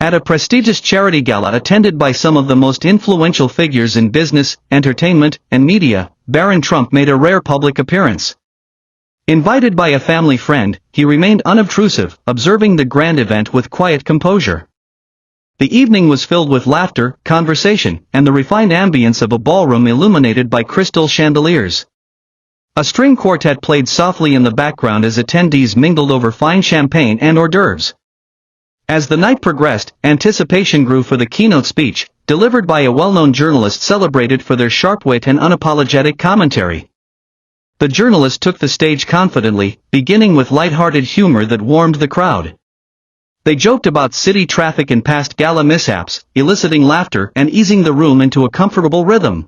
At a prestigious charity gala attended by some of the most influential figures in business, entertainment, and media, Barron Trump made a rare public appearance. Invited by a family friend, he remained unobtrusive, observing the grand event with quiet composure. The evening was filled with laughter, conversation, and the refined ambience of a ballroom illuminated by crystal chandeliers. A string quartet played softly in the background as attendees mingled over fine champagne and hors d'oeuvres. As the night progressed, anticipation grew for the keynote speech, delivered by a well-known journalist celebrated for their sharp wit and unapologetic commentary. The journalist took the stage confidently, beginning with light-hearted humor that warmed the crowd. They joked about city traffic and past gala mishaps, eliciting laughter and easing the room into a comfortable rhythm.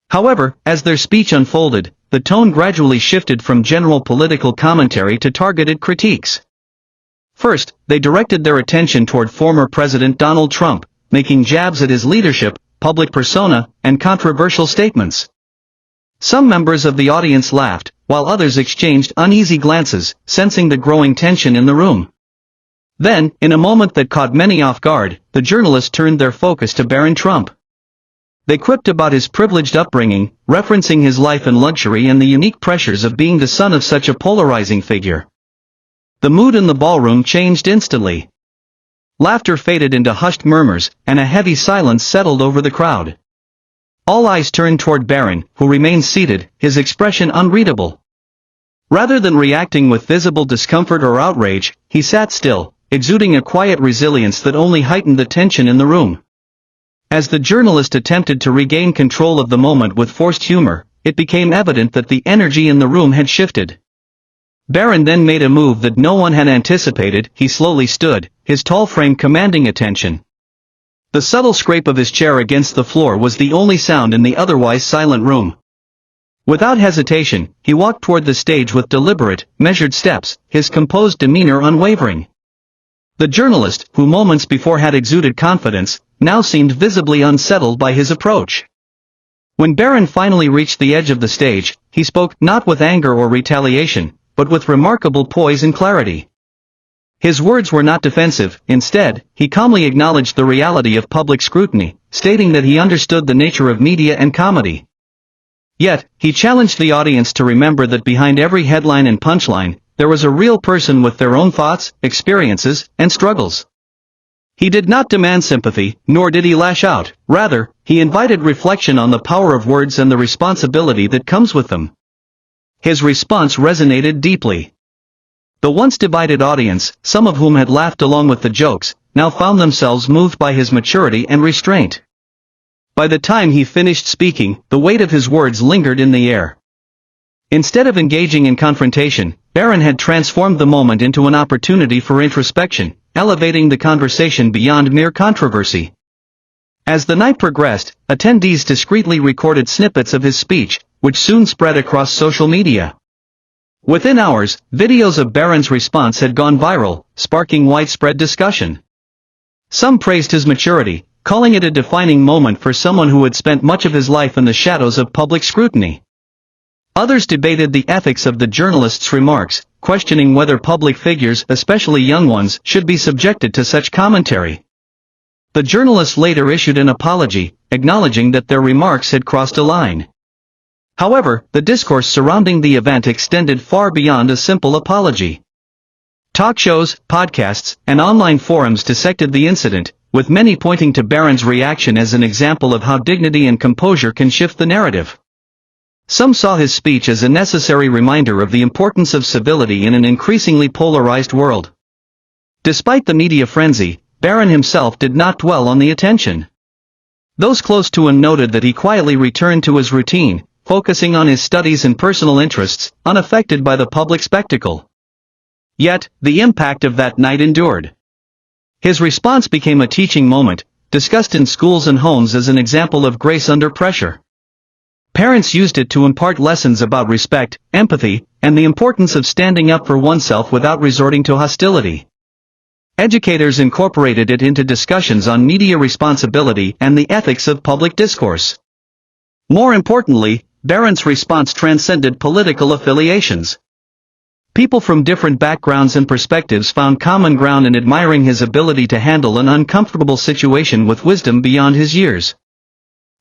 However, as their speech unfolded, the tone gradually shifted from general political commentary to targeted critiques. First, they directed their attention toward former President Donald Trump, making jabs at his leadership, public persona, and controversial statements. Some members of the audience laughed, while others exchanged uneasy glances, sensing the growing tension in the room. Then, in a moment that caught many off guard, the journalists turned their focus to Barron Trump. They quipped about his privileged upbringing, referencing his life and luxury and the unique pressures of being the son of such a polarizing figure. The mood in the ballroom changed instantly. Laughter faded into hushed murmurs, and a heavy silence settled over the crowd. All eyes turned toward Barron, who remained seated, his expression unreadable. Rather than reacting with visible discomfort or outrage, he sat still, exuding a quiet resilience that only heightened the tension in the room. As the journalist attempted to regain control of the moment with forced humor, it became evident that the energy in the room had shifted. Barron then made a move that no one had anticipated. He slowly stood, his tall frame commanding attention. The subtle scrape of his chair against the floor was the only sound in the otherwise silent room. Without hesitation, he walked toward the stage with deliberate, measured steps, his composed demeanor unwavering. The journalist, who moments before had exuded confidence, now seemed visibly unsettled by his approach. When Barron finally reached the edge of the stage, he spoke not with anger or retaliation, but with remarkable poise and clarity. His words were not defensive. Instead, he calmly acknowledged the reality of public scrutiny, stating that he understood the nature of media and comedy. Yet, he challenged the audience to remember that behind every headline and punchline, there was a real person with their own thoughts, experiences, and struggles. He did not demand sympathy, nor did he lash out. Rather, he invited reflection on the power of words and the responsibility that comes with them. His response resonated deeply. The once divided audience, some of whom had laughed along with the jokes, now found themselves moved by his maturity and restraint. By the time he finished speaking, the weight of his words lingered in the air. Instead of engaging in confrontation, Barron had transformed the moment into an opportunity for introspection, elevating the conversation beyond mere controversy. As the night progressed, attendees discreetly recorded snippets of his speech, which soon spread across social media. Within hours, videos of Barron's response had gone viral, sparking widespread discussion. Some praised his maturity, calling it a defining moment for someone who had spent much of his life in the shadows of public scrutiny. Others debated the ethics of the journalist's remarks, questioning whether public figures, especially young ones, should be subjected to such commentary. The journalist later issued an apology, acknowledging that their remarks had crossed a line. However, the discourse surrounding the event extended far beyond a simple apology. Talk shows, podcasts, and online forums dissected the incident, with many pointing to Barron's reaction as an example of how dignity and composure can shift the narrative. Some saw his speech as a necessary reminder of the importance of civility in an increasingly polarized world. Despite the media frenzy, Barron himself did not dwell on the attention. Those close to him noted that he quietly returned to his routine, focusing on his studies and personal interests, unaffected by the public spectacle. Yet, the impact of that night endured. His response became a teaching moment, discussed in schools and homes as an example of grace under pressure. Parents used it to impart lessons about respect, empathy, and the importance of standing up for oneself without resorting to hostility. Educators incorporated it into discussions on media responsibility and the ethics of public discourse. More importantly, Barron's response transcended political affiliations. People from different backgrounds and perspectives found common ground in admiring his ability to handle an uncomfortable situation with wisdom beyond his years.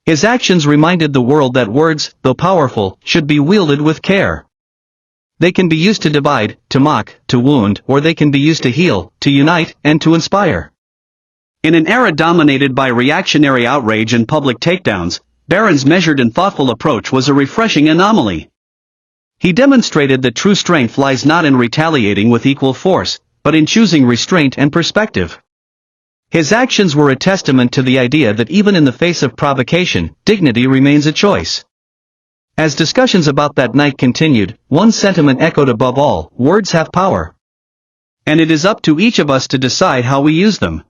His actions reminded the world that words, though powerful, should be wielded with care. They can be used to divide, to mock, to wound, or they can be used to heal, to unite, and to inspire. In an era dominated by reactionary outrage and public takedowns, Barron's measured and thoughtful approach was a refreshing anomaly. He demonstrated that true strength lies not in retaliating with equal force, but in choosing restraint and perspective. His actions were a testament to the idea that even in the face of provocation, dignity remains a choice. As discussions about that night continued, one sentiment echoed above all: words have power. And it is up to each of us to decide how we use them.